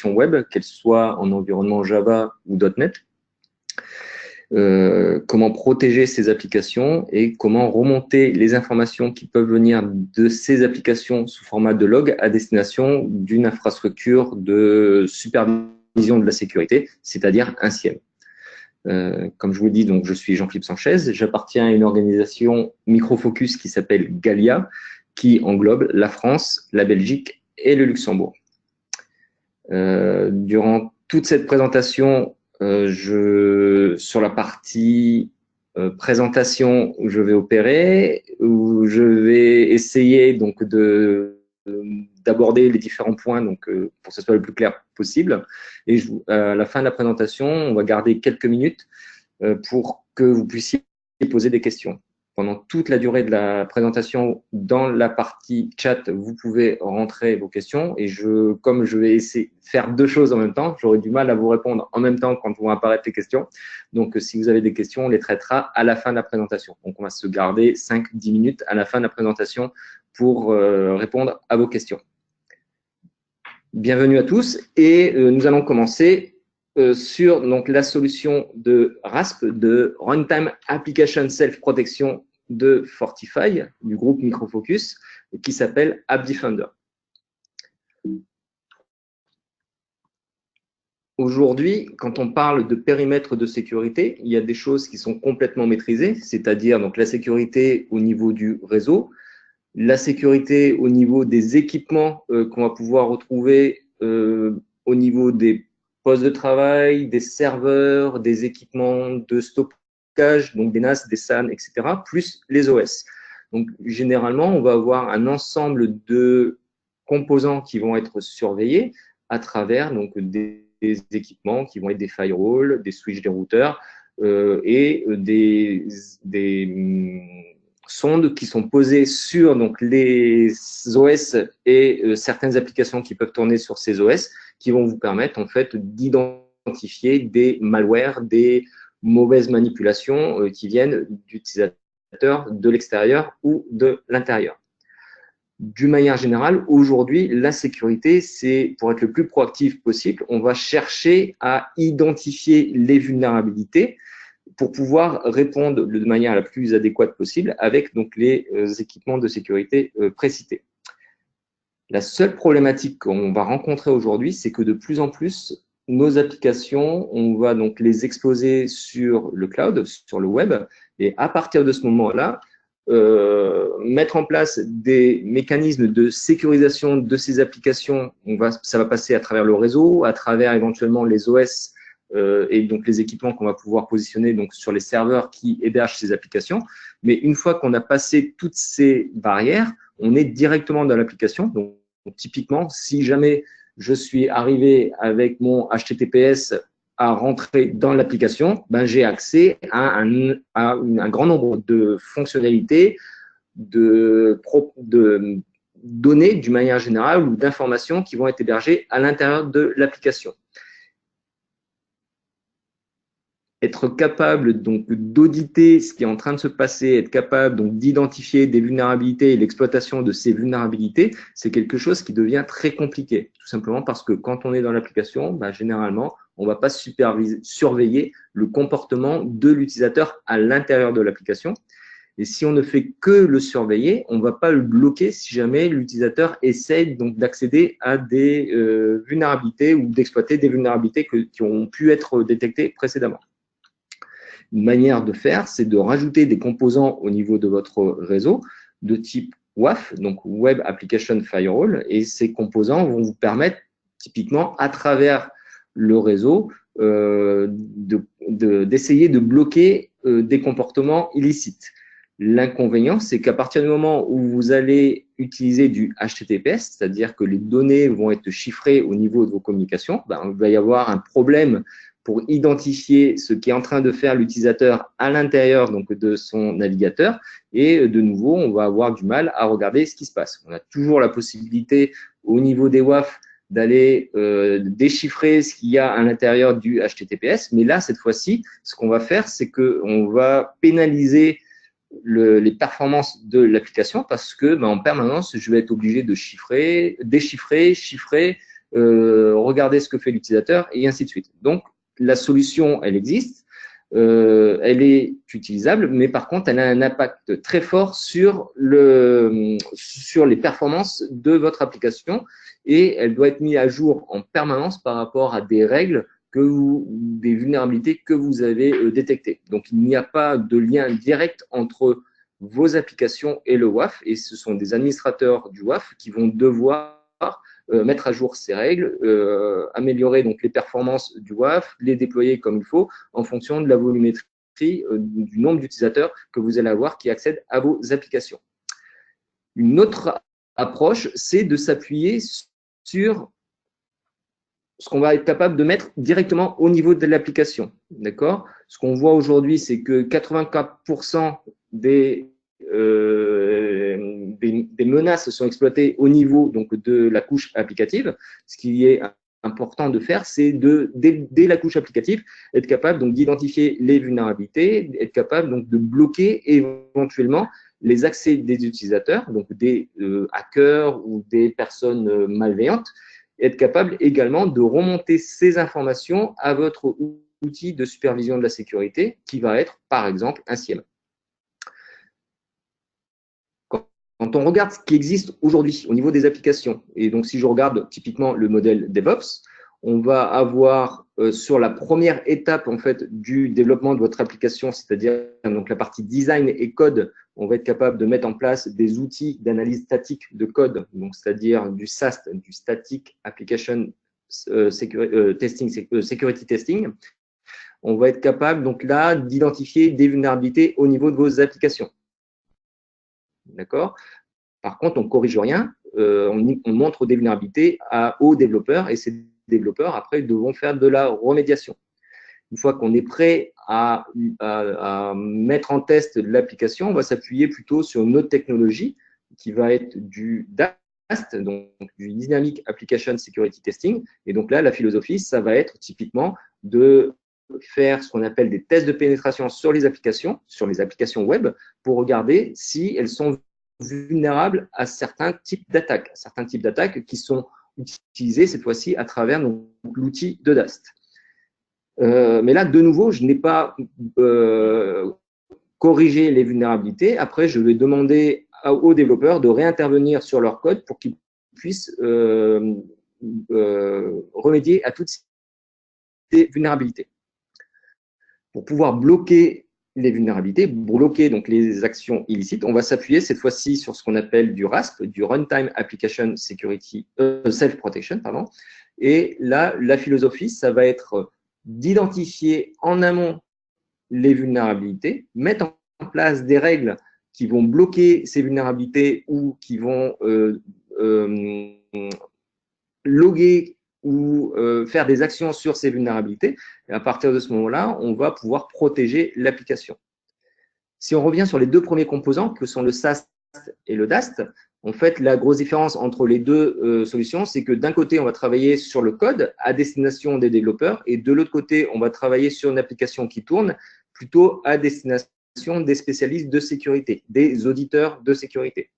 web, qu'elles soient en environnement Java ou .NET. Comment protéger ces applications et comment remonter les informations qui peuvent venir de ces applications sous format de log à destination d'une infrastructure de supervision de la sécurité, c'est-à-dire un CIEM. Comme je vous le dis, donc, je suis Jean-Philippe Sanchez, j'appartiens à une organisation Microfocus qui s'appelle Galia, qui englobe la France, la Belgique et le Luxembourg. Durant toute cette présentation, sur la partie présentation où je vais opérer, où je vais essayer donc d'aborder les différents points donc, pour que ce soit le plus clair possible. Et à la fin de la présentation, on va garder quelques minutes pour que vous puissiez poser des questions. Pendant toute la durée de la présentation, dans la partie chat, vous pouvez rentrer vos questions. Et comme je vais essayer de faire deux choses en même temps, j'aurai du mal à vous répondre en même temps quand vont apparaître les questions. Donc, si vous avez des questions, on les traitera à la fin de la présentation. Donc, on va se garder 5-10 minutes à la fin de la présentation pour répondre à vos questions. Bienvenue à tous et nous allons commencer sur donc, la solution de RASP, de Runtime Application Self-Protection de Fortify, du groupe Microfocus, qui s'appelle App Defender. Aujourd'hui, quand on parle de périmètre de sécurité, il y a des choses qui sont complètement maîtrisées, c'est-à-dire donc la sécurité au niveau du réseau, la sécurité au niveau des équipements qu'on va pouvoir retrouver au niveau des postes de travail, des serveurs, des équipements de stockage, donc des NAS, des SAN, etc., plus les OS. Donc, généralement, on va avoir un ensemble de composants qui vont être surveillés à travers donc, des équipements qui vont être des firewalls, des switches, des routeurs et des sondes qui sont posées sur donc, les OS et certaines applications qui peuvent tourner sur ces OS qui vont vous permettre en fait d'identifier des malwares, des mauvaises manipulations qui viennent d'utilisateurs de l'extérieur ou de l'intérieur. D'une manière générale, aujourd'hui, la sécurité, c'est pour être le plus proactif possible, on va chercher à identifier les vulnérabilités pour pouvoir répondre de manière la plus adéquate possible avec donc, les équipements de sécurité précités. La seule problématique qu'on va rencontrer aujourd'hui, c'est que de plus en plus, nos applications, on va donc les exposer sur le cloud, sur le web, et à partir de ce moment-là, mettre en place des mécanismes de sécurisation de ces applications, ça va passer à travers le réseau, à travers éventuellement les OS et donc les équipements qu'on va pouvoir positionner donc, sur les serveurs qui hébergent ces applications. Mais une fois qu'on a passé toutes ces barrières, on est directement dans l'application. Donc, typiquement, si jamais je suis arrivé avec mon HTTPS à rentrer dans l'application, ben, j'ai accès à un grand nombre de fonctionnalités, de données d'une manière générale ou d'informations qui vont être hébergées à l'intérieur de l'application. Être capable donc d'auditer ce qui est en train de se passer, être capable donc d'identifier des vulnérabilités et l'exploitation de ces vulnérabilités, c'est quelque chose qui devient très compliqué, tout simplement parce que quand on est dans l'application, ben, généralement, on ne va pas surveiller le comportement de l'utilisateur à l'intérieur de l'application. Et si on ne fait que le surveiller, on ne va pas le bloquer si jamais l'utilisateur essaie donc d'accéder à des vulnérabilités ou d'exploiter des vulnérabilités qui ont pu être détectées précédemment. Une manière de faire, c'est de rajouter des composants au niveau de votre réseau de type WAF, donc Web Application Firewall, et ces composants vont vous permettre, typiquement, à travers le réseau, d'essayer de bloquer des comportements illicites. L'inconvénient, c'est qu'à partir du moment où vous allez utiliser du HTTPS, c'est-à-dire que les données vont être chiffrées au niveau de vos communications, ben, il va y avoir un problème pour identifier ce qui est en train de faire l'utilisateur à l'intérieur donc de son navigateur. Et de nouveau, on va avoir du mal à regarder ce qui se passe. On a toujours la possibilité au niveau des WAF d'aller déchiffrer ce qu'il y a à l'intérieur du HTTPS. Mais là, cette fois-ci, ce qu'on va faire, c'est qu'on va pénaliser les performances de l'application parce que en permanence, je vais être obligé de déchiffrer, chiffrer regarder ce que fait l'utilisateur et ainsi de suite. Donc, la solution, elle existe. Elle est utilisable, mais par contre, elle a un impact très fort sur les performances de votre application et elle doit être mise à jour en permanence par rapport à des règles des vulnérabilités que vous avez détectées. Donc, il n'y a pas de lien direct entre vos applications et le WAF, et ce sont des administrateurs du WAF qui vont devoir mettre à jour ces règles, améliorer donc les performances du WAF, les déployer comme il faut en fonction de la volumétrie du nombre d'utilisateurs que vous allez avoir qui accèdent à vos applications. Une autre approche, c'est de s'appuyer sur ce qu'on va être capable de mettre directement au niveau de l'application. D'accord? Ce qu'on voit aujourd'hui, c'est que 84% des menaces sont exploitées au niveau donc, de la couche applicative. Ce qui est important de faire, c'est dès la couche applicative, être capable donc d'identifier les vulnérabilités, être capable donc de bloquer éventuellement les accès des utilisateurs, donc des hackers ou des personnes malveillantes, être capable également de remonter ces informations à votre outil de supervision de la sécurité, qui va être, par exemple, un SIEM. Quand on regarde ce qui existe aujourd'hui au niveau des applications, et donc si je regarde typiquement le modèle DevOps, on va avoir sur la première étape en fait du développement de votre application, c'est-à-dire donc la partie design et code, on va être capable de mettre en place des outils d'analyse statique de code, donc c'est-à-dire du SAST, du Static Application Security Testing. On va être capable donc là d'identifier des vulnérabilités au niveau de vos applications. D'accord? Par contre, on ne corrige rien, on montre des vulnérabilités aux développeurs et ces développeurs, après, devront faire de la remédiation. Une fois qu'on est prêt à mettre en test l'application, on va s'appuyer plutôt sur une autre technologie qui va être du DAST, donc du Dynamic Application Security Testing. Et donc là, la philosophie, ça va être typiquement de faire ce qu'on appelle des tests de pénétration sur les applications web, pour regarder si elles sont vulnérables à certains types d'attaques qui sont utilisés cette fois-ci à travers l'outil de DAST. Mais là, de nouveau, je n'ai pas corrigé les vulnérabilités. Après, je vais demander aux développeurs de réintervenir sur leur code pour qu'ils puissent remédier à toutes ces vulnérabilités. Pour pouvoir bloquer les vulnérabilités, bloquer donc les actions illicites, on va s'appuyer cette fois-ci sur ce qu'on appelle du RASP, du Runtime Application Security Self-Protection, pardon. Et là, la philosophie, ça va être d'identifier en amont les vulnérabilités, mettre en place des règles qui vont bloquer ces vulnérabilités ou qui vont loguer ou faire des actions sur ces vulnérabilités. Et à partir de ce moment-là, on va pouvoir protéger l'application. Si on revient sur les deux premiers composants, que sont le SAST et le DAST, en fait, la grosse différence entre les deux solutions, c'est que d'un côté, on va travailler sur le code à destination des développeurs et de l'autre côté, on va travailler sur une application qui tourne plutôt à destination des spécialistes de sécurité, des auditeurs de sécurité.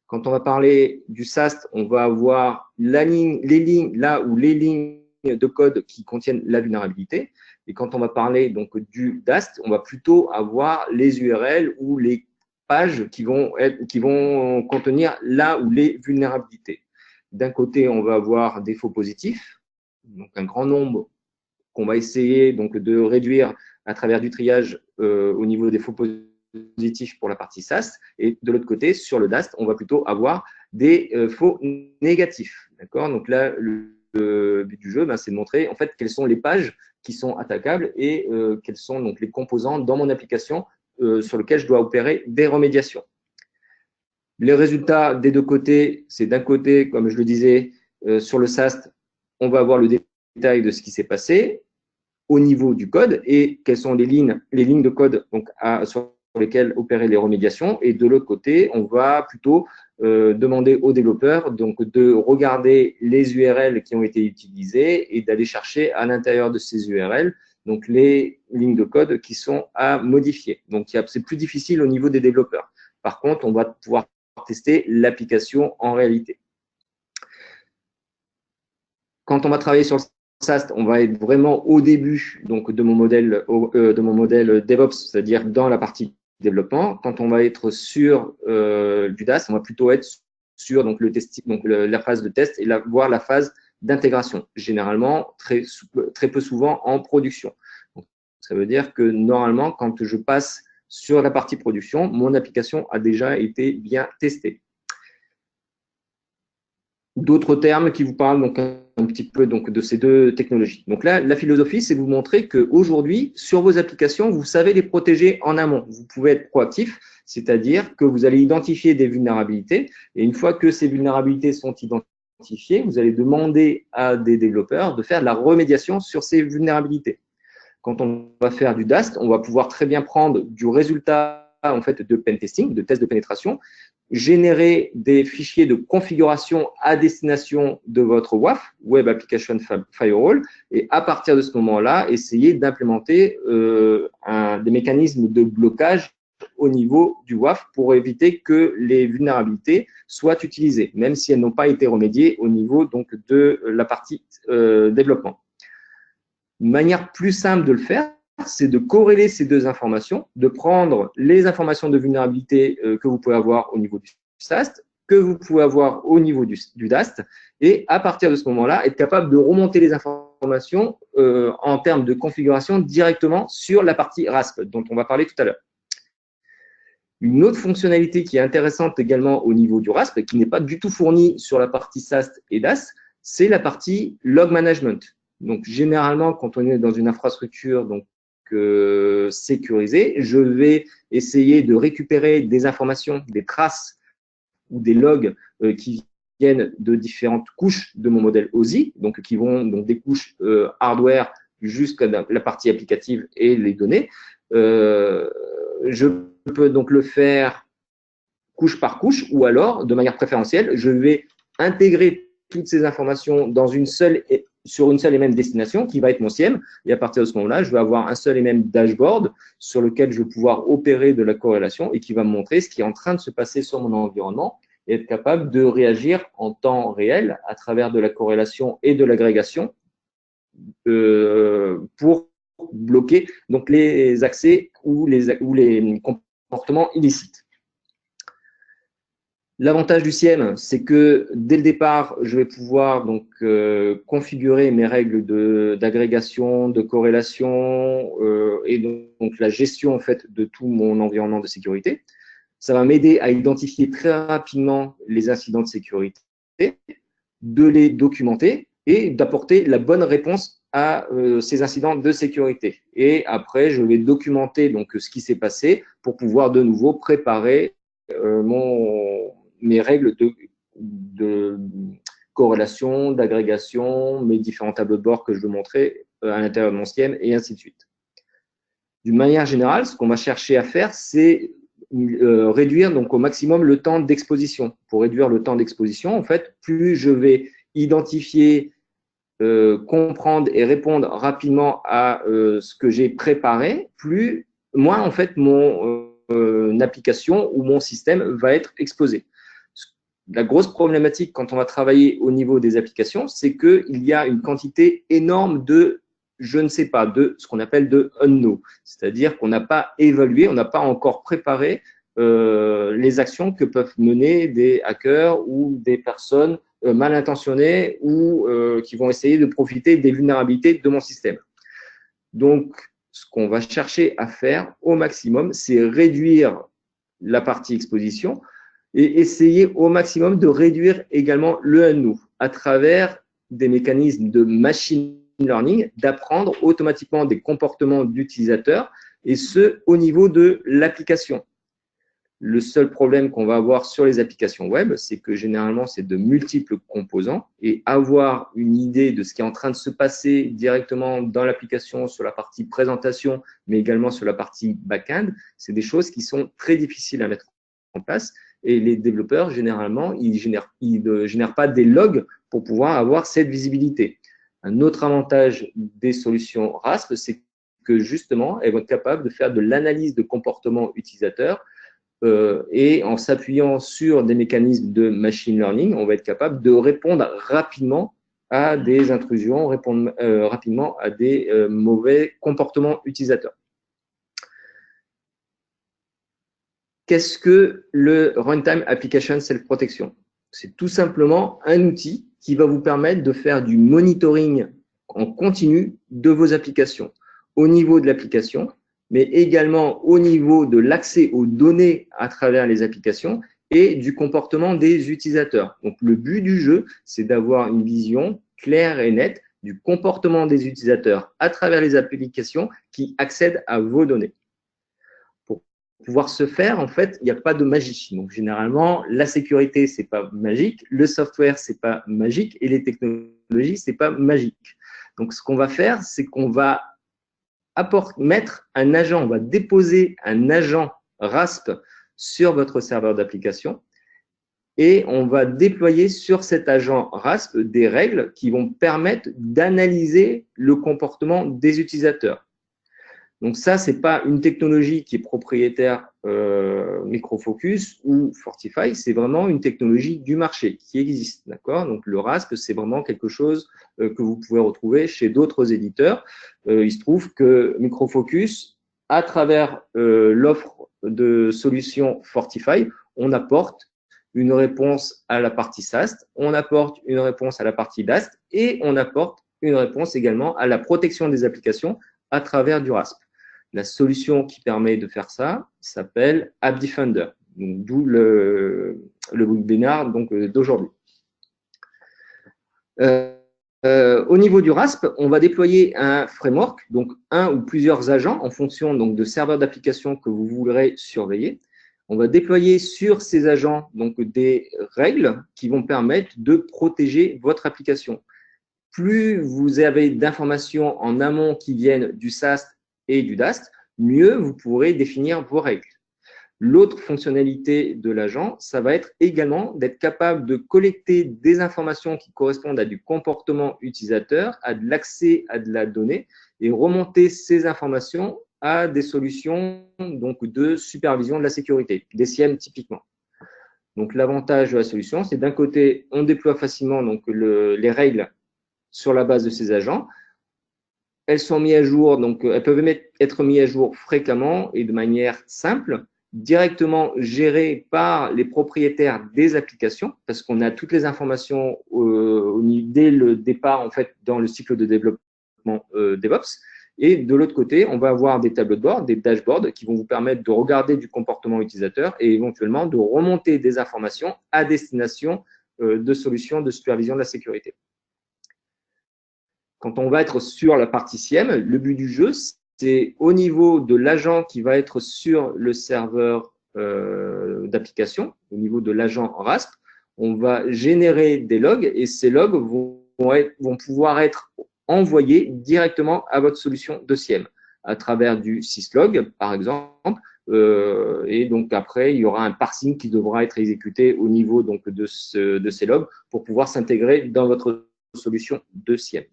Quand on va parler du SAST, on va avoir les lignes de code qui contiennent la vulnérabilité. Et quand on va parler donc du DAST, on va plutôt avoir les URL ou les pages qui vont contenir là où les vulnérabilités. D'un côté, on va avoir des faux positifs, donc un grand nombre qu'on va essayer donc de réduire à travers du triage au niveau des faux positifs pour la partie SAST, et de l'autre côté, sur le DAST, on va plutôt avoir des faux négatifs. D'accord? Donc là, le but du jeu, c'est de montrer en fait quelles sont les pages qui sont attaquables et quels sont donc les composants dans mon application sur lesquels je dois opérer des remédiations. Les résultats des deux côtés, c'est d'un côté, comme je le disais, sur le SAST, on va avoir le détail de ce qui s'est passé au niveau du code et quelles sont les lignes de code donc, sur lesquelles opérer les remédiations. Et de l'autre côté, on va plutôt demander aux développeurs donc, de regarder les URL qui ont été utilisées et d'aller chercher à l'intérieur de ces URL donc les lignes de code qui sont à modifier. Donc, c'est plus difficile au niveau des développeurs. Par contre, on va pouvoir tester l'application en réalité. quand on va travailler sur le SAST, on va être vraiment au début donc, de mon modèle DevOps, c'est-à-dire dans la partie développement. Quand on va être sur du DAST, on va plutôt être sur donc, la phase de test et voire la phase d'intégration, généralement très peu souvent en production. Donc, ça veut dire que normalement, quand je passe sur la partie production, mon application a déjà été bien testée. D'autres termes qui vous parlent donc un petit peu donc, de ces deux technologies. Donc là, la philosophie, c'est vous montrer qu'aujourd'hui, sur vos applications, vous savez les protéger en amont. Vous pouvez être proactif, c'est-à-dire que vous allez identifier des vulnérabilités et une fois que ces vulnérabilités sont identifiées, vous allez demander à des développeurs de faire de la remédiation sur ces vulnérabilités. Quand on va faire du DAST, on va pouvoir très bien prendre du résultat en fait, de pen testing, de test de pénétration, générer des fichiers de configuration à destination de votre WAF, Web Application Firewall, et à partir de ce moment-là, essayer d'implémenter des mécanismes de blocage au niveau du WAF pour éviter que les vulnérabilités soient utilisées, même si elles n'ont pas été remédiées au niveau donc, de la partie développement. Une manière plus simple de le faire, c'est de corréler ces deux informations, de prendre les informations de vulnérabilité que vous pouvez avoir au niveau du SAST, que vous pouvez avoir au niveau du DAST, et à partir de ce moment-là, être capable de remonter les informations en termes de configuration directement sur la partie RASP, dont on va parler tout à l'heure. Une autre fonctionnalité qui est intéressante également au niveau du RASP, et qui n'est pas du tout fournie sur la partie SAST et DAST, c'est la partie log management. Donc, généralement, quand on est dans une infrastructure donc, sécurisée, je vais essayer de récupérer des informations, des traces ou des logs qui viennent de différentes couches de mon modèle OSI, donc qui vont donc des couches hardware jusqu'à la partie applicative et les données. Je peux donc le faire couche par couche ou alors, de manière préférentielle, je vais intégrer toutes ces informations dans sur une seule et même destination qui va être mon SIEM. Et à partir de ce moment-là, je vais avoir un seul et même dashboard sur lequel je vais pouvoir opérer de la corrélation et qui va me montrer ce qui est en train de se passer sur mon environnement et être capable de réagir en temps réel à travers de la corrélation et de l'agrégation pour bloquer donc les accès ou les comportements illicites. L'avantage du SIEM, c'est que dès le départ, je vais pouvoir donc configurer mes règles d'agrégation, de corrélation et donc la gestion en fait de tout mon environnement de sécurité. Ça va m'aider à identifier très rapidement les incidents de sécurité, de les documenter et d'apporter la bonne réponse à ces incidents de sécurité. Et après, je vais documenter donc ce qui s'est passé pour pouvoir de nouveau préparer mes règles de corrélation, d'agrégation, mes différents tableaux de bord que je veux montrer à l'intérieur de mon SIEM et ainsi de suite. D'une manière générale, ce qu'on va chercher à faire, c'est réduire donc au maximum le temps d'exposition. Pour réduire le temps d'exposition, en fait, plus je vais identifier, comprendre et répondre rapidement à ce que j'ai préparé, moins en fait mon application ou mon système va être exposé. La grosse problématique quand on va travailler au niveau des applications, c'est qu'il y a une quantité énorme de je ne sais pas, de ce qu'on appelle de unknown, c'est-à-dire qu'on n'a pas évalué, on n'a pas encore préparé les actions que peuvent mener des hackers ou des personnes mal intentionnées ou qui vont essayer de profiter des vulnérabilités de mon système. Donc, ce qu'on va chercher à faire au maximum, c'est réduire la partie exposition et essayer au maximum de réduire également le unknown à travers des mécanismes de machine learning, d'apprendre automatiquement des comportements d'utilisateurs et ce, au niveau de l'application. Le seul problème qu'on va avoir sur les applications web, c'est que généralement, c'est de multiples composants et avoir une idée de ce qui est en train de se passer directement dans l'application sur la partie présentation, mais également sur la partie back-end, c'est des choses qui sont très difficiles à mettre en place. Et les développeurs, généralement, ils ne génèrent pas des logs pour pouvoir avoir cette visibilité. Un autre avantage des solutions RASP, c'est que justement, elles vont être capables de faire de l'analyse de comportement utilisateur et en s'appuyant sur des mécanismes de machine learning, on va être capable de répondre rapidement à des intrusions, répondre rapidement à des mauvais comportements utilisateurs. Qu'est-ce que le Runtime Application Self-Protection? C'est tout simplement un outil qui va vous permettre de faire du monitoring en continu de vos applications, au niveau de l'application, mais également au niveau de l'accès aux données à travers les applications et du comportement des utilisateurs. Donc, le but du jeu, c'est d'avoir une vision claire et nette du comportement des utilisateurs à travers les applications qui accèdent à vos données. Pour pouvoir se faire, en fait, il n'y a pas de magie. Donc, généralement, la sécurité, c'est pas magique, le software, c'est pas magique, et les technologies, c'est pas magique. Donc, ce qu'on va faire, c'est qu'on va mettre un agent, on va déposer un agent RASP sur votre serveur d'application et on va déployer sur cet agent RASP des règles qui vont permettre d'analyser le comportement des utilisateurs. Donc ça, ce n'est pas une technologie qui est propriétaire Micro Focus ou Fortify, c'est vraiment une technologie du marché qui existe. D'accord? Donc le RASP, c'est vraiment quelque chose que vous pouvez retrouver chez d'autres éditeurs. Il se trouve que Micro Focus, à travers l'offre de solutions Fortify, on apporte une réponse à la partie SAST, on apporte une réponse à la partie DAST et on apporte une réponse également à la protection des applications à travers du RASP. La solution qui permet de faire ça s'appelle App Defender, d'où le webinaire d'aujourd'hui. Au niveau du RASP, on va déployer un framework, donc un ou plusieurs agents en fonction donc, de serveurs d'application que vous voudrez surveiller. On va déployer sur ces agents donc, des règles qui vont permettre de protéger votre application. Plus vous avez d'informations en amont qui viennent du SAST et du DAST, mieux vous pourrez définir vos règles. L'autre fonctionnalité de l'agent, ça va être également d'être capable de collecter des informations qui correspondent à du comportement utilisateur, à de l'accès à de la donnée et remonter ces informations à des solutions donc, de supervision de la sécurité, des SIEM typiquement. Donc, l'avantage de la solution, c'est d'un côté, on déploie facilement donc, les règles sur la base de ces agents. Elles sont mises à jour, donc elles peuvent être mises à jour fréquemment et de manière simple, directement gérées par les propriétaires des applications, parce qu'on a toutes les informations dès le départ, en fait, dans le cycle de développement DevOps. Et de l'autre côté, on va avoir des tableaux de bord, des dashboards qui vont vous permettre de regarder du comportement utilisateur et éventuellement de remonter des informations à destination de solutions de supervision de la sécurité. Quand on va être sur la partie SIEM, le but du jeu, c'est au niveau de l'agent qui va être sur le serveur d'application, au niveau de l'agent RASP, on va générer des logs et ces logs vont pouvoir être envoyés directement à votre solution de SIEM à travers du syslog, par exemple. Et donc après, il y aura un parsing qui devra être exécuté au niveau donc, de ces logs pour pouvoir s'intégrer dans votre solution de SIEM.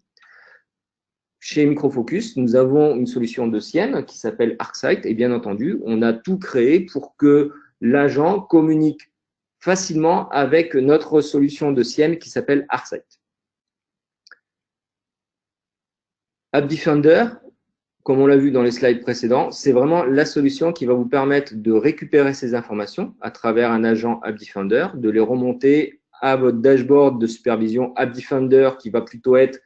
Chez Micro Focus, nous avons une solution de SIEM qui s'appelle ArcSight et bien entendu, on a tout créé pour que l'agent communique facilement avec notre solution de SIEM qui s'appelle ArcSight. App Defender, comme on l'a vu dans les slides précédents, c'est vraiment la solution qui va vous permettre de récupérer ces informations à travers un agent App Defender, de les remonter à votre dashboard de supervision App Defender qui va plutôt être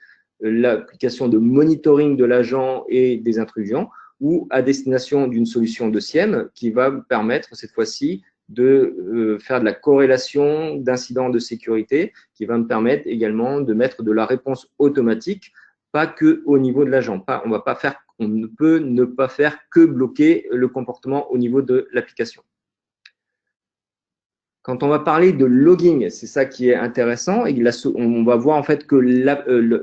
l'application de monitoring de l'agent et des intrusions ou à destination d'une solution de SIEM qui va vous permettre cette fois-ci de faire de la corrélation d'incidents de sécurité qui va me permettre également de mettre de la réponse automatique, pas que au niveau de l'agent. On ne peut ne pas faire que bloquer le comportement au niveau de l'application. Quand on va parler de logging, c'est ça qui est intéressant. Et on va voir en fait que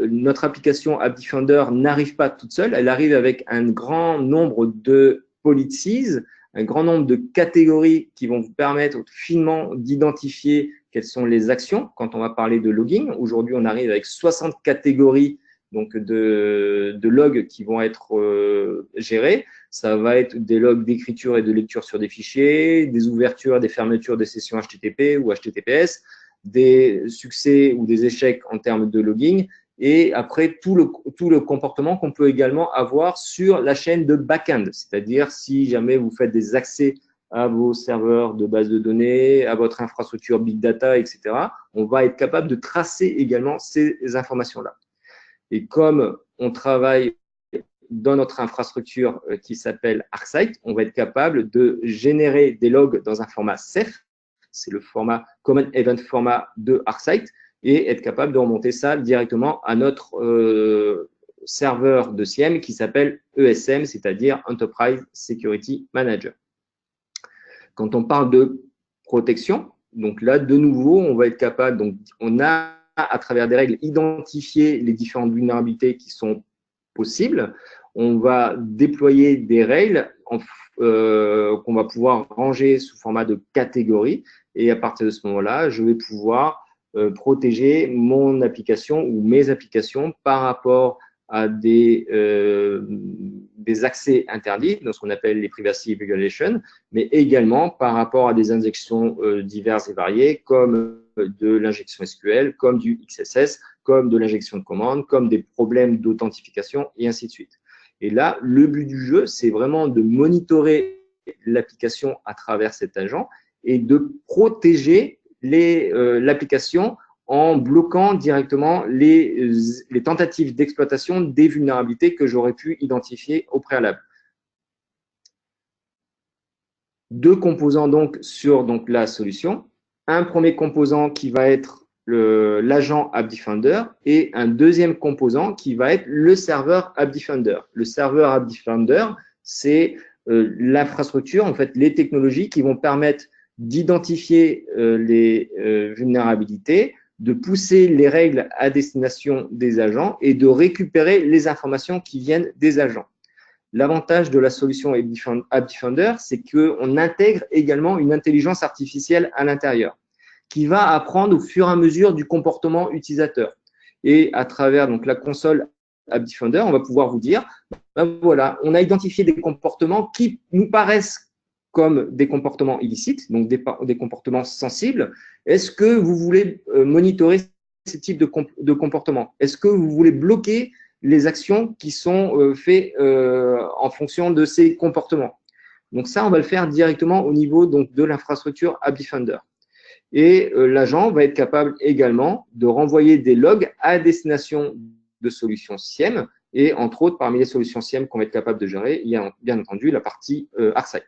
notre application App Defender n'arrive pas toute seule. Elle arrive avec un grand nombre de policies, un grand nombre de catégories qui vont vous permettre finement d'identifier quelles sont les actions. Quand on va parler de logging, aujourd'hui, on arrive avec 60 catégories donc de logs qui vont être gérés. Ça va être des logs d'écriture et de lecture sur des fichiers, des ouvertures, des fermetures des sessions HTTP ou HTTPS, des succès ou des échecs en termes de logging, et après tout le comportement qu'on peut également avoir sur la chaîne de back-end, c'est-à-dire si jamais vous faites des accès à vos serveurs de base de données, à votre infrastructure big data, etc., on va être capable de tracer également ces informations-là. Et comme on travaille dans notre infrastructure qui s'appelle ArcSight, on va être capable de générer des logs dans un format CEF, c'est le format Common Event Format de ArcSight, et être capable de remonter ça directement à notre serveur de SIEM qui s'appelle ESM, c'est-à-dire Enterprise Security Manager. Quand on parle de protection, donc là, de nouveau, on va être capable, donc on a à travers des règles identifié les différentes vulnérabilités qui sont possibles. On va déployer des règles qu'on va pouvoir ranger sous format de catégories, et à partir de ce moment-là, je vais pouvoir protéger mon application ou mes applications par rapport à des accès interdits, dans ce qu'on appelle les privacy violations, mais également par rapport à des injections diverses et variées, comme de l'injection SQL, comme du XSS, comme de l'injection de commandes, comme des problèmes d'authentification, et ainsi de suite. Et là, le but du jeu, c'est vraiment de monitorer l'application à travers cet agent et de protéger l'application en bloquant directement les tentatives d'exploitation des vulnérabilités que j'aurais pu identifier au préalable. Deux composants donc sur la solution. Un premier composant qui va être l'agent AppDefender et un deuxième composant qui va être le serveur AppDefender. Le serveur AppDefender, c'est l'infrastructure, en fait, les technologies qui vont permettre d'identifier les vulnérabilités, de pousser les règles à destination des agents et de récupérer les informations qui viennent des agents. L'avantage de la solution AppDefender, c'est qu'on intègre également une intelligence artificielle à l'intérieur qui va apprendre au fur et à mesure du comportement utilisateur. Et à travers donc la console AppDefender, on va pouvoir vous dire, ben voilà, on a identifié des comportements qui nous paraissent comme des comportements illicites, donc des comportements sensibles. Est-ce que vous voulez monitorer ces types de comportements? Est-ce que vous voulez bloquer les actions qui sont faites en fonction de ces comportements? Donc ça, on va le faire directement au niveau donc, de l'infrastructure AppDefender. Et l'agent va être capable également de renvoyer des logs à destination de solutions SIEM. Et entre autres, parmi les solutions SIEM qu'on va être capable de gérer, il y a bien entendu la partie ArcSight.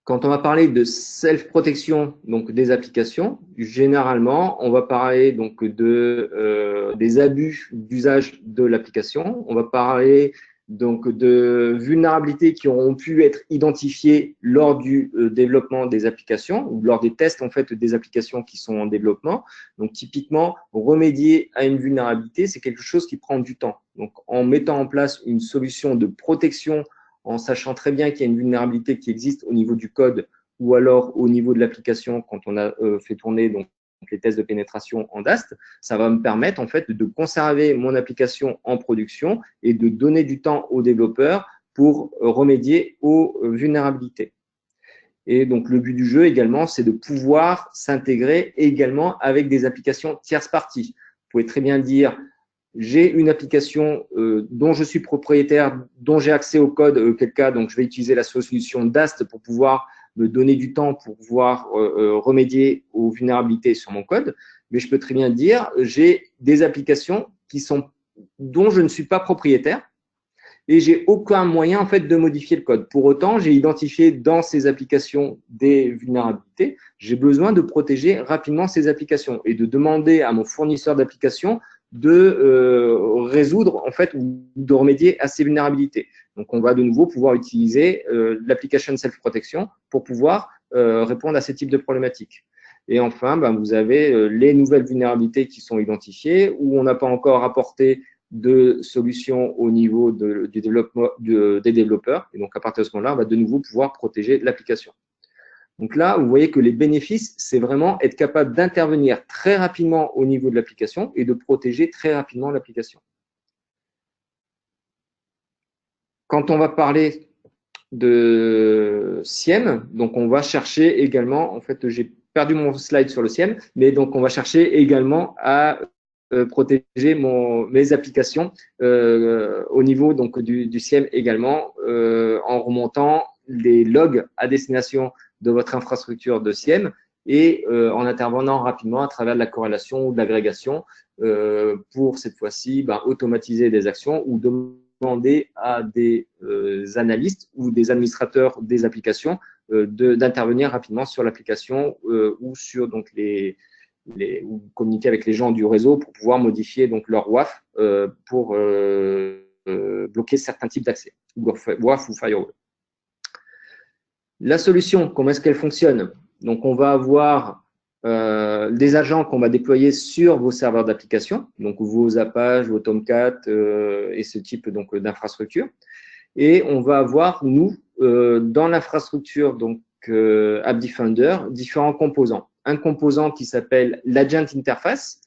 Quand on va parler de self-protection donc des applications, généralement, on va parler donc des abus d'usage de l'application. On va parler donc de vulnérabilités qui auront pu être identifiées lors du développement des applications ou lors des tests en fait des applications qui sont en développement. Donc typiquement, remédier à une vulnérabilité, c'est quelque chose qui prend du temps. Donc en mettant en place une solution de protection en sachant très bien qu'il y a une vulnérabilité qui existe au niveau du code ou alors au niveau de l'application quand on a fait tourner donc, les tests de pénétration en DAST, ça va me permettre en fait de conserver mon application en production et de donner du temps aux développeurs pour remédier aux vulnérabilités. Et donc, le but du jeu également, c'est de pouvoir s'intégrer également avec des applications tierces parties. Vous pouvez très bien dire, j'ai une application dont je suis propriétaire, dont j'ai accès au code, auquel cas, donc je vais utiliser la solution DAST pour pouvoir me donner du temps pour pouvoir remédier aux vulnérabilités sur mon code. Mais je peux très bien dire, j'ai des applications dont je ne suis pas propriétaire et j'ai aucun moyen en fait de modifier le code. Pour autant, j'ai identifié dans ces applications des vulnérabilités. J'ai besoin de protéger rapidement ces applications et de demander à mon fournisseur d'applications de résoudre en fait ou de remédier à ces vulnérabilités. Donc, on va de nouveau pouvoir utiliser l'application self-protection pour pouvoir répondre à ce type de problématiques. Et enfin, vous avez les nouvelles vulnérabilités qui sont identifiées où on n'a pas encore apporté de solutions au niveau du développement des développeurs. Et donc, à partir de ce moment-là, on va de nouveau pouvoir protéger l'application. Donc là, vous voyez que les bénéfices, c'est vraiment être capable d'intervenir très rapidement au niveau de l'application et de protéger très rapidement l'application. Quand on va parler de SIEM, donc on va chercher également, en fait, j'ai perdu mon slide sur le SIEM, mais donc on va chercher également à protéger mes applications au niveau donc, du SIEM également, en remontant les logs à destination de votre infrastructure de SIEM et en intervenant rapidement à travers de la corrélation ou de l'agrégation pour cette fois-ci automatiser des actions ou demander à des analystes ou des administrateurs des applications d'intervenir rapidement sur l'application ou sur donc ou communiquer avec les gens du réseau pour pouvoir modifier donc leur WAF pour bloquer certains types d'accès, WAF ou firewall. La solution, comment est-ce qu'elle fonctionne? Donc, on va avoir des agents qu'on va déployer sur vos serveurs d'application, donc vos Apache, vos Tomcat et ce type donc d'infrastructure. Et on va avoir, nous, dans l'infrastructure donc App Defender, différents composants. Un composant qui s'appelle l'Agent Interface,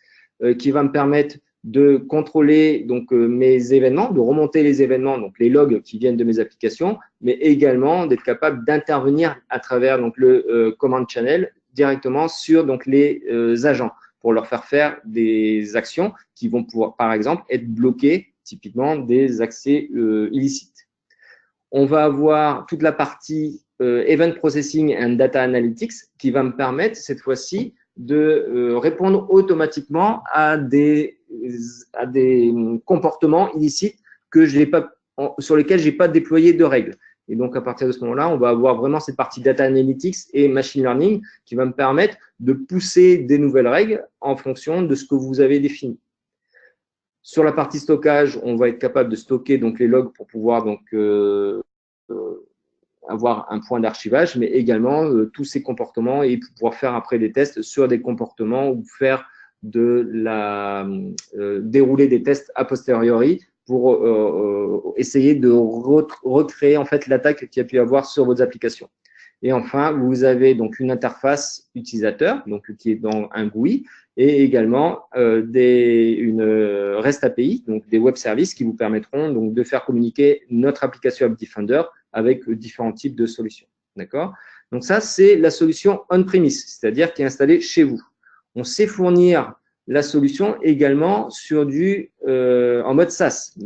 qui va me permettre de contrôler donc mes événements, de remonter les événements, donc les logs qui viennent de mes applications, mais également d'être capable d'intervenir à travers donc le command channel directement sur donc les agents pour leur faire des actions qui vont pouvoir, par exemple, être bloquées, typiquement des accès illicites. On va avoir toute la partie Event Processing and Data Analytics qui va me permettre cette fois-ci de répondre automatiquement à des comportements illicites que sur lesquels je n'ai pas déployé de règles. Et donc, à partir de ce moment-là, on va avoir vraiment cette partie Data Analytics et Machine Learning qui va me permettre de pousser des nouvelles règles en fonction de ce que vous avez défini. Sur la partie stockage, on va être capable de stocker donc, les logs pour pouvoir donc, avoir un point d'archivage, mais également tous ces comportements et pouvoir faire après des tests sur des comportements ou faire dérouler des tests a posteriori pour essayer de recréer en fait l'attaque qu'il y a pu y avoir sur vos applications. Et enfin, vous avez donc une interface utilisateur, donc qui est dans un GUI, et également une REST API, donc des web services qui vous permettront donc de faire communiquer notre application App Defender avec différents types de solutions. D'accord? Donc ça, c'est la solution on-premise, c'est-à-dire qui est installée chez vous. On sait fournir la solution également sur en mode SaaS,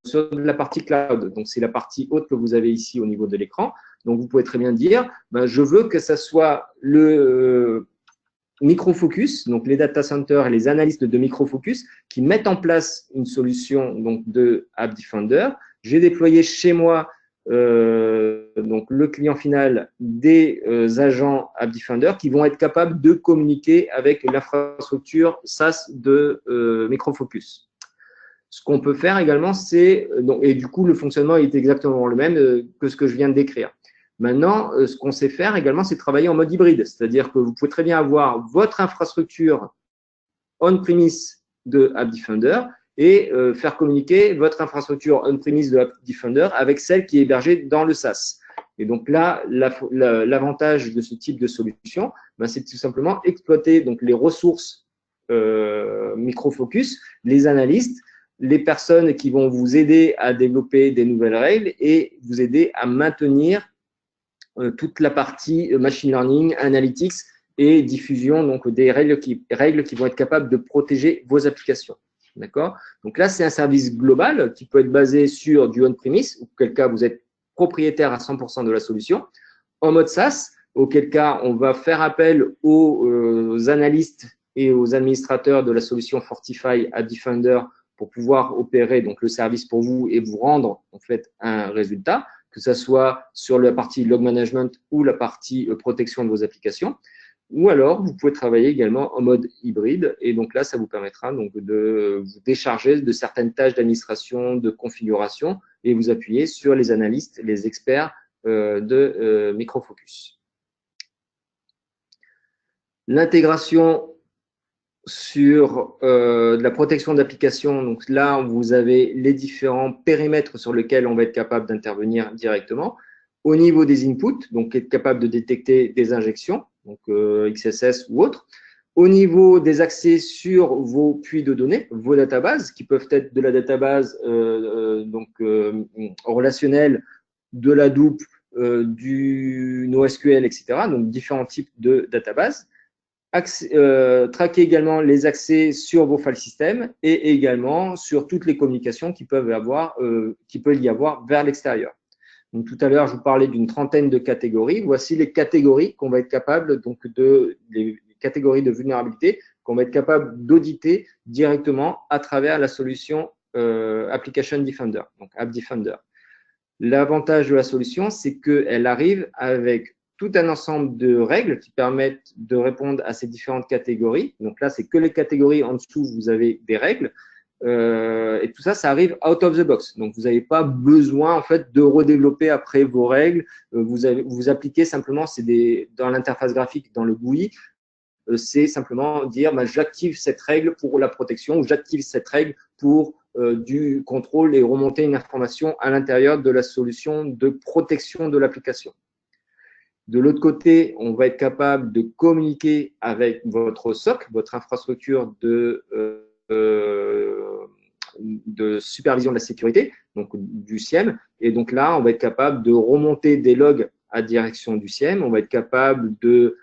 sur la partie cloud. Donc, c'est la partie haute que vous avez ici au niveau de l'écran. Donc, vous pouvez très bien dire, je veux que ça soit le Microfocus, donc les data centers et les analystes de Microfocus qui mettent en place une solution donc, de App Defender. J'ai déployé chez moi donc le client final des agents App Defender qui vont être capables de communiquer avec l'infrastructure SaaS de Microfocus. Ce qu'on peut faire également, c'est, et du coup, le fonctionnement est exactement le même que ce que je viens de décrire. Maintenant, ce qu'on sait faire également, c'est travailler en mode hybride, c'est-à-dire que vous pouvez très bien avoir votre infrastructure on-premise de App Defender et faire communiquer votre infrastructure on-premise de App Defender avec celle qui est hébergée dans le SaaS. Et donc là, l'avantage de ce type de solution, c'est tout simplement exploiter donc, les ressources Microfocus, les analystes, les personnes qui vont vous aider à développer des nouvelles règles et vous aider à maintenir toute la partie machine learning, analytics et diffusion donc des règles qui vont être capables de protéger vos applications. D'accord? Donc là, c'est un service global qui peut être basé sur du on-premise, auquel cas vous êtes propriétaire à 100% de la solution, en mode SaaS, auquel cas on va faire appel aux analystes et aux administrateurs de la solution Fortify App Defender pour pouvoir opérer donc le service pour vous et vous rendre en fait un résultat, que ce soit sur la partie log management ou la partie protection de vos applications. Ou alors, vous pouvez travailler également en mode hybride. Et donc là, ça vous permettra donc de vous décharger de certaines tâches d'administration, de configuration et vous appuyer sur les analystes, les experts de Microfocus. L'intégration sur de la protection d'application. Donc là, vous avez les différents périmètres sur lesquels on va être capable d'intervenir directement. Au niveau des inputs, donc être capable de détecter des injections, donc XSS ou autres. Au niveau des accès sur vos puits de données, vos databases, qui peuvent être de la database relationnelle, de la Hadoop du NoSQL, etc. Donc, différents types de databases. Traquer également les accès sur vos file systems et également sur toutes les communications qui peuvent y avoir vers l'extérieur. Donc, tout à l'heure, je vous parlais d'une trentaine de catégories. Voici les catégories qu'on va être capable, donc les catégories de vulnérabilité qu'on va être capable d'auditer directement à travers la solution Application Defender, donc App Defender. L'avantage de la solution, c'est qu'elle arrive avec tout un ensemble de règles qui permettent de répondre à ces différentes catégories. Donc là, c'est que les catégories. En dessous, vous avez des règles. Et tout ça, ça arrive out of the box. Donc, vous n'avez pas besoin, en fait, de redévelopper après vos règles. Vous appliquez simplement, dans l'interface graphique, dans le GUI, c'est simplement dire j'active cette règle pour la protection ou j'active cette règle pour du contrôle et remonter une information à l'intérieur de la solution de protection de l'application. De l'autre côté, on va être capable de communiquer avec votre SOC, votre infrastructure de supervision de la sécurité, donc du SIEM. Et donc là, on va être capable de remonter des logs à direction du SIEM. On va être capable de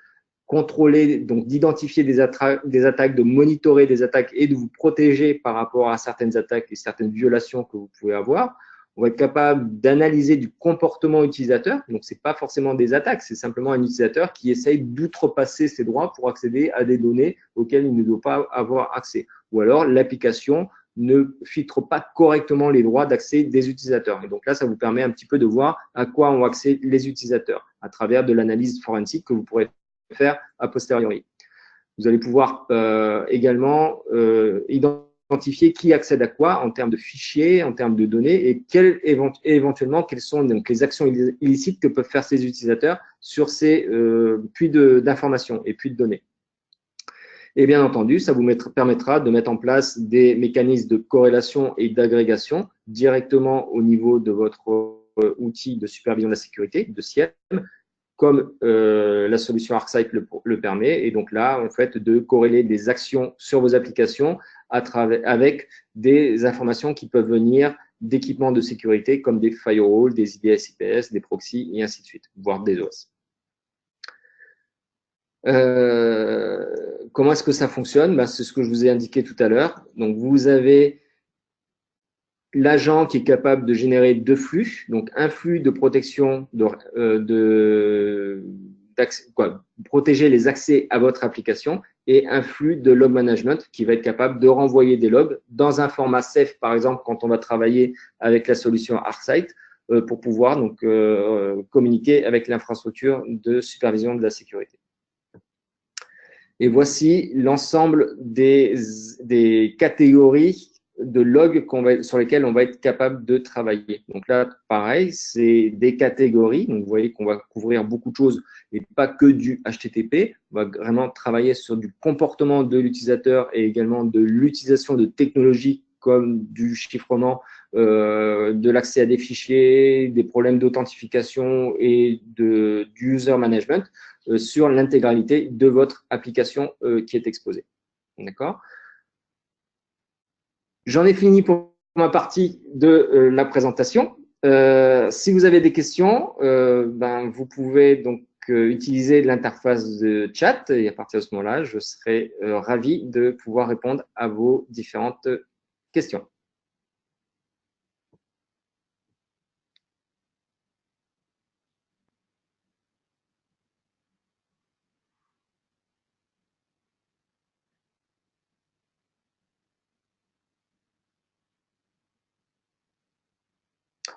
contrôler, donc d'identifier des attaques, de monitorer des attaques et de vous protéger par rapport à certaines attaques et certaines violations que vous pouvez avoir. On va être capable d'analyser du comportement utilisateur. Donc, ce n'est pas forcément des attaques, c'est simplement un utilisateur qui essaye d'outrepasser ses droits pour accéder à des données auxquelles il ne doit pas avoir accès. Ou alors, l'application ne filtre pas correctement les droits d'accès des utilisateurs. Et donc là, ça vous permet un petit peu de voir à quoi ont accès les utilisateurs à travers de l'analyse forensique que vous pourrez faire a posteriori. Vous allez pouvoir également identifier qui accède à quoi en termes de fichiers, en termes de données et éventuellement quelles sont donc, les actions illicites que peuvent faire ces utilisateurs sur ces puits d'informations et puits de données. Et bien entendu, ça vous permettra de mettre en place des mécanismes de corrélation et d'agrégation directement au niveau de votre outil de supervision de la sécurité, de SIEM, comme la solution ArcSight le permet. Et donc là, en fait, de corréler des actions sur vos applications avec des informations qui peuvent venir d'équipements de sécurité comme des firewalls, des IDS IPS, des proxys et ainsi de suite, voire des OS. Comment est-ce que ça fonctionne? C'est ce que je vous ai indiqué tout à l'heure. Donc, vous avez l'agent qui est capable de générer deux flux, donc un flux de protection, protéger les accès à votre application et un flux de log management qui va être capable de renvoyer des logs dans un format safe, par exemple, quand on va travailler avec la solution ArcSight, pour pouvoir donc communiquer avec l'infrastructure de supervision de la sécurité. Et voici l'ensemble des catégories de logs sur lesquels on va être capable de travailler. Donc là, pareil, c'est des catégories. Donc, vous voyez qu'on va couvrir beaucoup de choses et pas que du HTTP. On va vraiment travailler sur du comportement de l'utilisateur et également de l'utilisation de technologies comme du chiffrement, de l'accès à des fichiers, des problèmes d'authentification et du user management sur l'intégralité de votre application qui est exposée. D'accord ? J'en ai fini pour ma partie de la présentation. Si vous avez des questions, vous pouvez donc utiliser l'interface de chat et à partir de ce moment-là, je serai ravi de pouvoir répondre à vos différentes questions.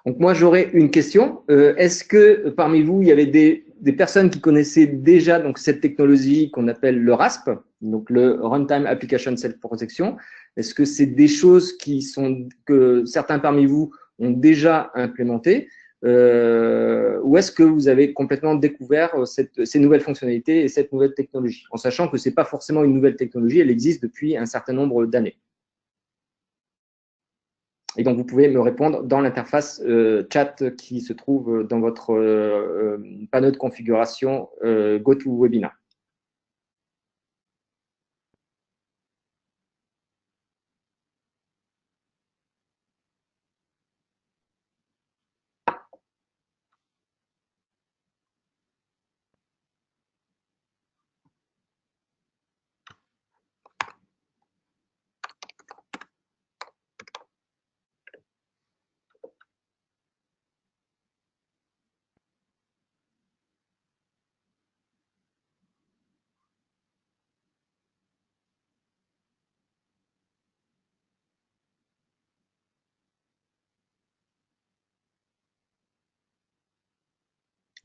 Donc moi, j'aurais une question. Est-ce que parmi vous, il y avait des personnes qui connaissaient déjà donc, cette technologie qu'on appelle le RASP, donc le Runtime Application Self-Protection? Est-ce que c'est des choses que certains parmi vous ont déjà implémentées ou est-ce que vous avez complètement découvert ces nouvelles fonctionnalités et cette nouvelle technologie, en sachant que ce n'est pas forcément une nouvelle technologie, elle existe depuis un certain nombre d'années? Et donc, vous pouvez me répondre dans l'interface chat qui se trouve dans votre panneau de configuration GoToWebinar.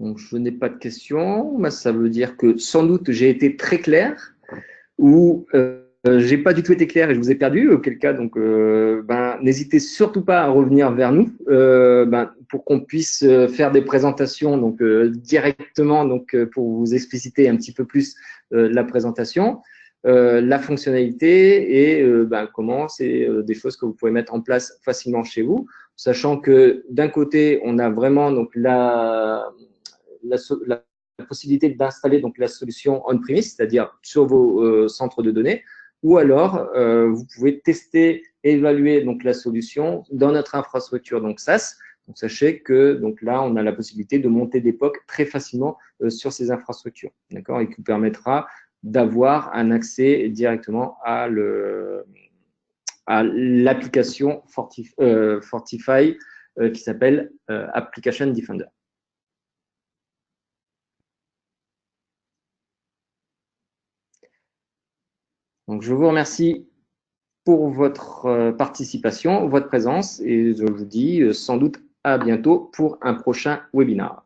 Donc, je n'ai pas de questions. Bah, ça veut dire que sans doute j'ai été très clair ou j'ai pas du tout été clair et je vous ai perdu. Auquel cas, donc, n'hésitez surtout pas à revenir vers nous pour qu'on puisse faire des présentations donc directement donc pour vous expliciter un petit peu plus la présentation, la fonctionnalité et comment c'est des choses que vous pouvez mettre en place facilement chez vous, sachant que d'un côté on a vraiment donc la possibilité d'installer donc la solution on-premise, c'est-à-dire sur vos centres de données, ou alors vous pouvez tester, évaluer donc la solution dans notre infrastructure donc SaaS. Donc sachez que donc là on a la possibilité de monter des POC très facilement sur ces infrastructures, d'accord, et qui vous permettra d'avoir un accès directement à l'application Fortify qui s'appelle Application Defender. Donc, je vous remercie pour votre participation, votre présence et je vous dis sans doute à bientôt pour un prochain webinaire.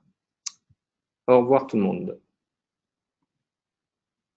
Au revoir tout le monde.